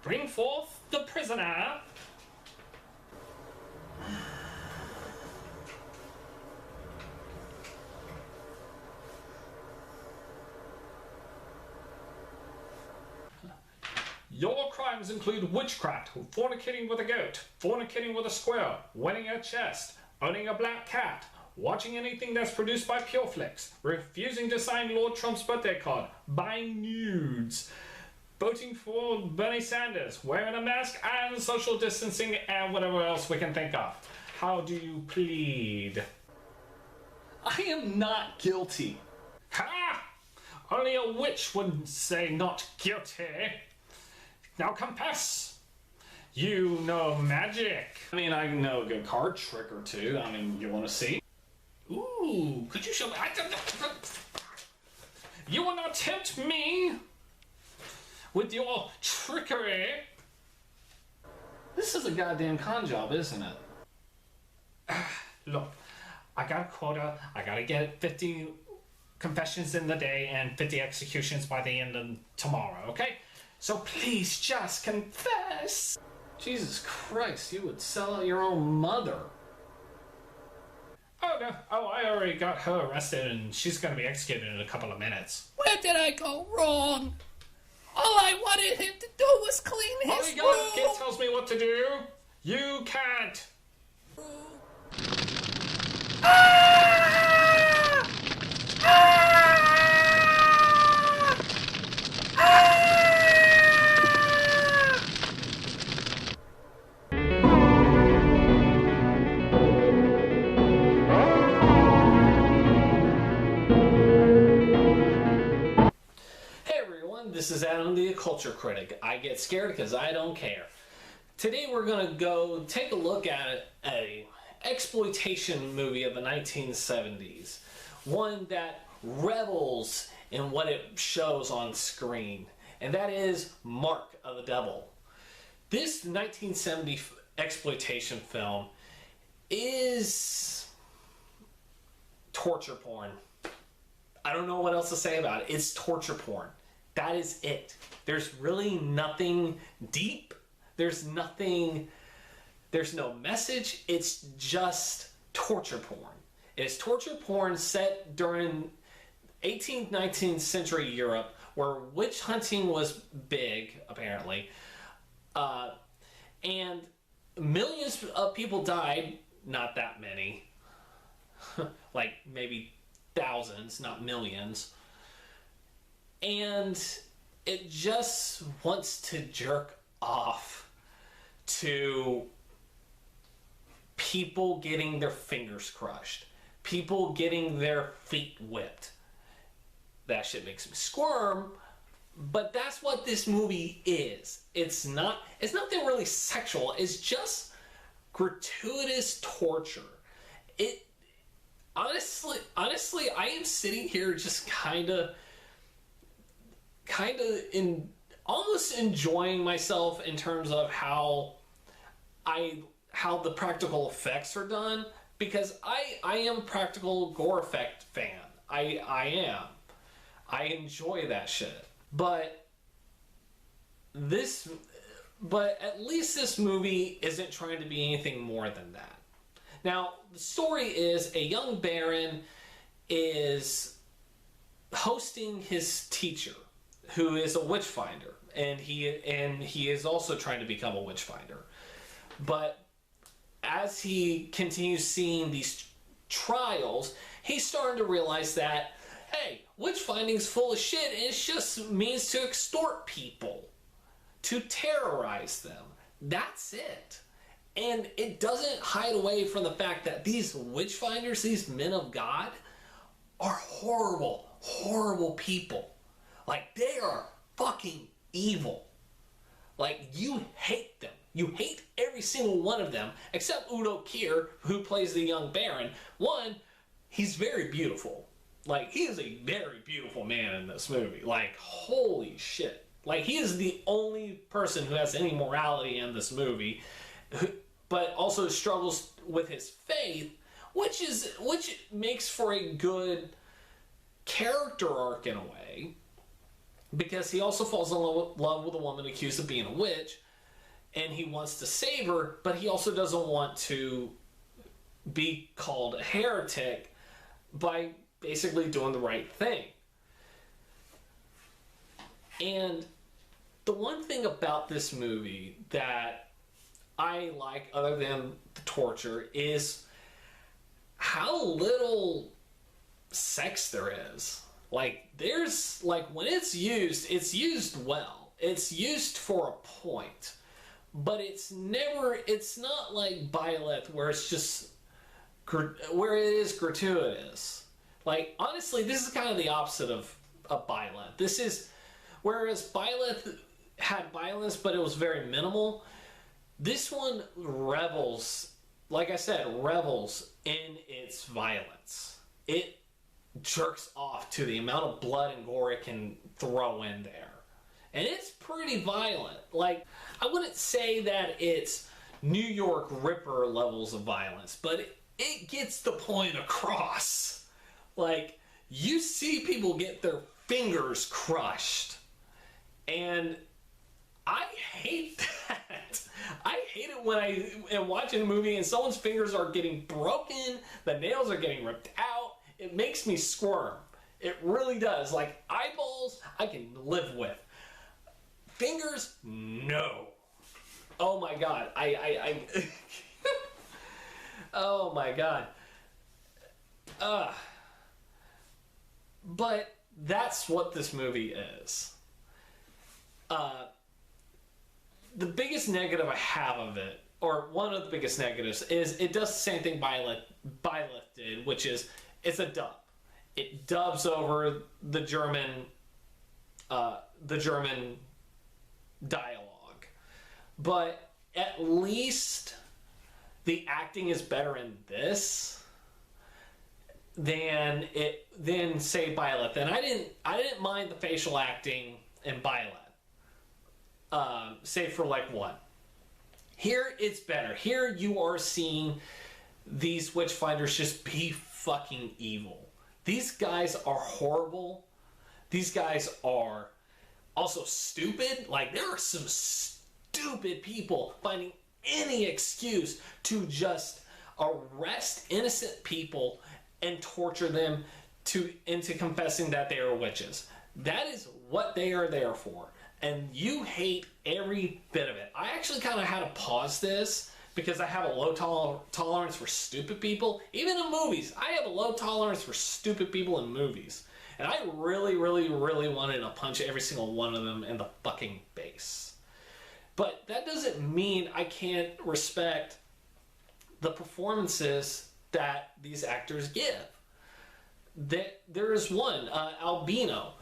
Bring forth the prisoner. Your crimes include witchcraft, fornicating with a goat, fornicating with a squirrel, winning a chest, owning a black cat, watching anything that's produced by Pureflix, refusing to sign Lord Trump's birthday card, buying nudes, voting for Bernie Sanders, wearing a mask, and social distancing, and whatever else we can think of. How do you plead? I am not guilty. Ha! Only a witch would say not guilty. Now confess. You know magic. I mean, I know a good card trick or two. I mean, you want to see? Ooh, could you show me? You will not tempt me with your trickery. This is a goddamn con job, isn't it? Look, I got a quota. I gotta get 50 confessions in the day and 50 executions by the end of tomorrow, okay? So please just confess. Jesus Christ, you would sell out your own mother. Oh, no. Oh, I already got her arrested and she's gonna be executed in a couple of minutes. Where did I go wrong? All I wanted him to do was clean his room. Oh, kid tells me what to do. You can't. This is Adam the Oc-CULT-ure critic. I get scared because I don't care. Today we're going to go take a look at a exploitation movie of the 1970s. One that revels in what it shows on screen. And that is Mark of the Devil. This 1970 exploitation film is torture porn. I don't know what else to say about it. It's torture porn. That is it. There's really nothing deep. There's no message. It's just torture porn. It is torture porn set during 18th, 19th century Europe, where witch hunting was big, apparently. And millions of people died. Not that many. Like maybe thousands, not millions. And it just wants to jerk off to people getting their fingers crushed, people getting their feet whipped. That shit makes me squirm, but that's what this movie is. It's nothing really sexual. It's just gratuitous torture. It honestly, I am sitting here just kind of almost enjoying myself in terms of how the practical effects are done, because I am a practical gore effect fan. I enjoy that shit. But at least this movie isn't trying to be anything more than that. Now, the story is a young baron is hosting his teacher, who is a witch finder, and he is also trying to become a witch finder. But as he continues seeing these trials, he's starting to realize that, hey, witch finding's full of shit, and it's just means to extort people, to terrorize them. That's it. And it doesn't hide away from the fact that these witch finders, these men of God, are horrible, horrible people. Like, they are fucking evil. Like, you hate them. You hate every single one of them, except Oc-CULT-ure, who plays the young baron. One, he's very beautiful. Like, he is a very beautiful man in this movie. Like, holy shit. Like, he is the only person who has any morality in this movie, but also struggles with his faith, which makes for a good character arc in a way. because he also falls in love with a woman accused of being a witch, and he wants to save her, but he also doesn't want to be called a heretic by basically doing the right thing. And the one thing about this movie that I like, other than the torture, is how little sex there is. Like, there's, like, when it's used well. It's used for a point. But it's not like Byleth, where it's just, where it is gratuitous. Like, honestly, this is kind of the opposite of Byleth. This is, whereas Byleth had violence, but it was very minimal, this one revels, like I said, revels in its violence. It jerks off to the amount of blood and gore it can throw in there. And it's pretty violent. Like, I wouldn't say that it's New York Ripper levels of violence, but it gets the point across. Like, you see people get their fingers crushed. And I hate that. I hate it when I am watching a movie and someone's fingers are getting broken, the nails are getting ripped out. It makes me squirm. It really does. Like, eyeballs, I can live with. Fingers, no. Oh my god. I oh my god. But that's what this movie is. The biggest negative I have of it, or one of the biggest negatives, is it does the same thing Byleth did, which is it's a dub. It dubs over the German dialogue. But at least the acting is better in this than say Byleth. And I didn't mind the facial acting in Byleth. Save for like one. Here it's better. Here you are seeing these witchfinders just be fucking evil. These guys are horrible. These guys are also stupid. Like, there are some stupid people finding any excuse to just arrest innocent people and torture them into confessing that they are witches. That is what they are there for. And you hate every bit of it. I actually kind of had to pause this because I have a low tolerance for stupid people. Even in movies, I have a low tolerance for stupid people in movies. And I really, really, really wanted to punch every single one of them in the fucking face. But that doesn't mean I can't respect the performances that these actors give. There is one, Albino,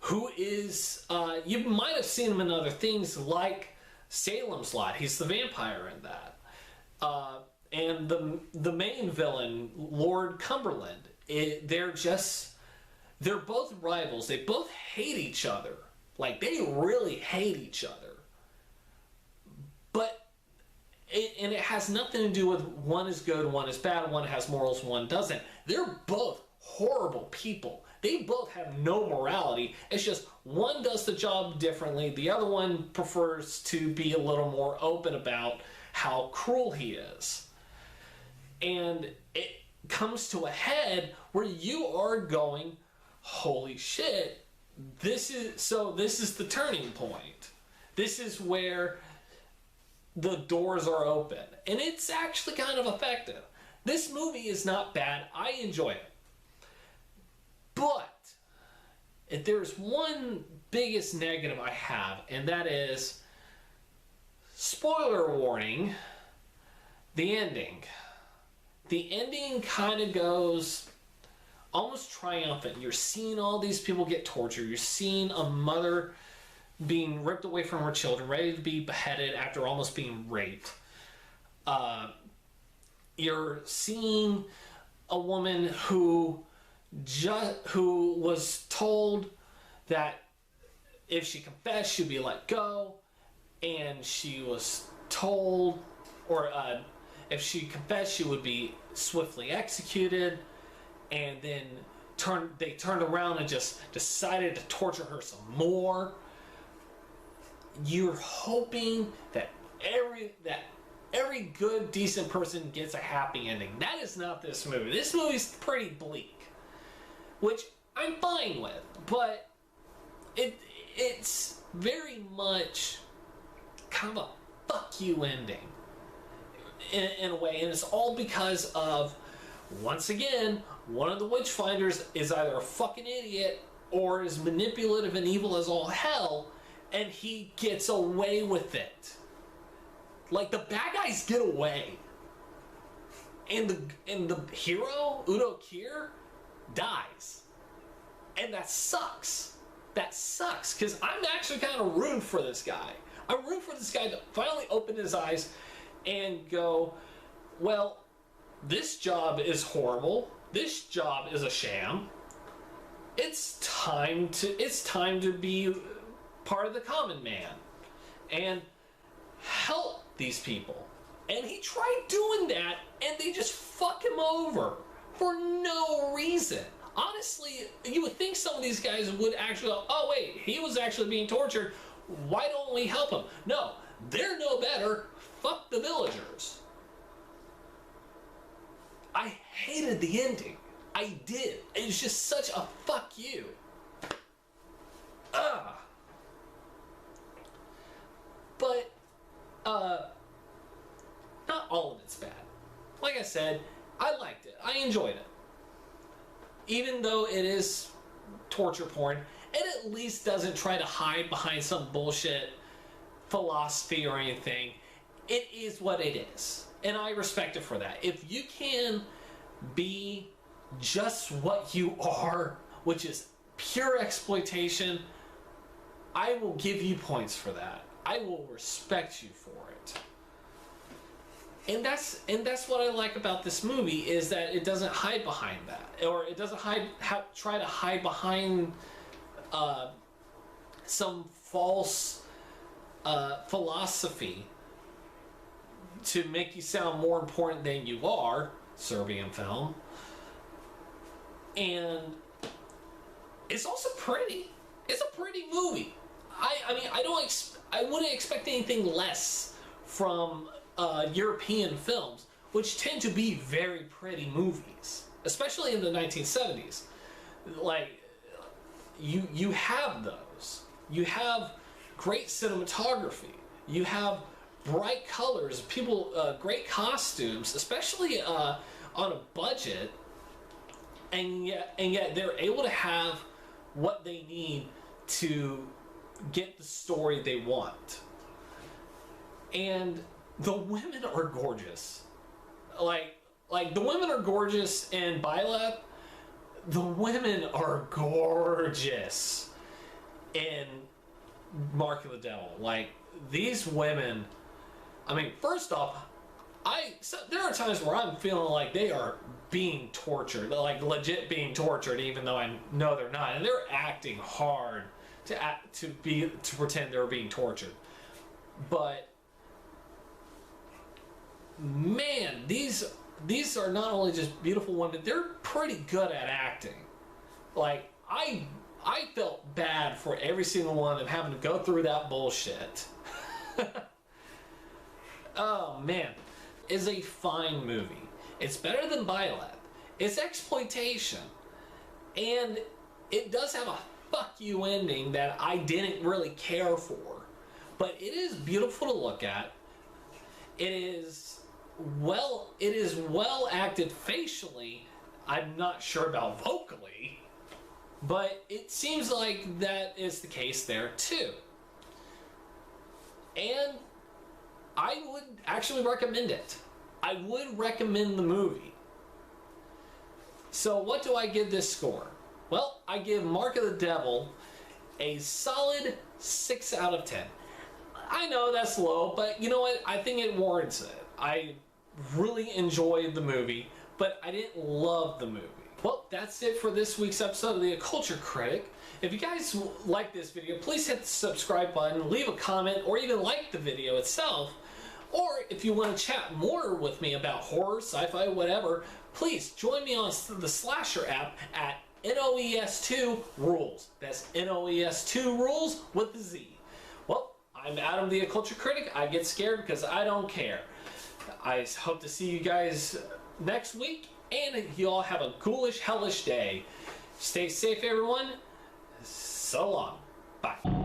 who is, you might have seen him in other things like Salem's Lot. He's the vampire in that. And the main villain, Lord Cumberland, they're both rivals. They both hate each other. Like, they really hate each other. But, and it has nothing to do with one is good, one is bad, one has morals, one doesn't. They're both horrible people. They both have no morality. It's just one does the job differently. The other one prefers to be a little more open about how cruel he is. And it comes to a head where you are going, holy shit, this is the turning point. This is where the doors are open. And it's actually kind of effective. This movie is not bad. I enjoy it. But if there's one biggest negative I have, and that is, spoiler warning, the ending. The ending kind of goes almost triumphant. You're seeing all these people get tortured. You're seeing a mother being ripped away from her children, ready to be beheaded after almost being raped. You're seeing a woman who was told that if she confessed, she'd be let go, and she was told, or if she confessed, she would be swiftly executed, and then turned around and just decided to torture her some more. You're hoping that every good, decent person gets a happy ending. That is not this movie. This movie's pretty bleak, which I'm fine with, but it's very much kind of a fuck you ending in a way, and it's all because of, once again, one of the Witchfinders is either a fucking idiot or is manipulative and evil as all hell, and he gets away with it. Like, the bad guys get away. And the hero, Oc-CULT-ure, dies. And that sucks. That sucks, because I'm actually kind of rooting for this guy. I'm rooting for this guy to finally open his eyes and go, well, this job is horrible. This job is a sham. It's time to be part of the common man and help these people. And he tried doing that, and they just fuck him over for no reason. Honestly, you would think some of these guys would actually go, oh wait, he was actually being tortured. Why don't we help him? No, they're no better. Fuck the villagers. I hated the ending. I did. It was just such a fuck you. But, not all of it's bad. Like I said, I liked it. I enjoyed it. Even though it is torture porn, it at least doesn't try to hide behind some bullshit philosophy or anything. It is what it is. And I respect it for that. If you can be just what you are, which is pure exploitation, I will give you points for that. I will respect you for it. And that's what I like about this movie, is that it doesn't hide behind that, or it doesn't try to hide behind some false philosophy to make you sound more important than you are. Serbian film. And it's also pretty. It's a pretty movie. I mean, I wouldn't expect anything less from European films, which tend to be very pretty movies, especially in the 1970s. Like, you have those. You have great cinematography. You have bright colors, great costumes, especially on a budget, and yet they're able to have what they need to get the story they want. And the women are gorgeous. Like the women are gorgeous in Byleth. The women are gorgeous in Mark of the Devil. Like, these women, I mean, first off, there are times where I'm feeling like they are being tortured, like legit being tortured, even though I know they're not, and they're acting hard to pretend they're being tortured. But man, these are not only just beautiful women; they're pretty good at acting. Like, I felt bad for every single one of them having to go through that bullshit. Oh man, it's a fine movie. It's better than Byleth. It's exploitation, and it does have a fuck you ending that I didn't really care for, but it is beautiful to look at. It is well acted facially. I'm not sure about vocally, but it seems like that is the case there too. And I would actually recommend it. I would recommend the movie. So what do I give this score? Well, I give Mark of the Devil a solid 6 out of 10. I know that's low, but you know what? I think it warrants it. I really enjoyed the movie, but I didn't love the movie. Well, that's it for this week's episode of the Oc-CULT-ure Critic. If you guys like this video, please hit the subscribe button, leave a comment, or even like the video itself. Or if you want to chat more with me about horror, sci-fi, whatever, please join me on the Slasher app at NOES2 rules. That's NOES2 rules with the Z. Well, I'm Adam the Oc-CULT-ure critic. I get scared because I don't care. I hope to see you guys next week, and you all have a ghoulish, hellish day. Stay safe, everyone. So long. Bye.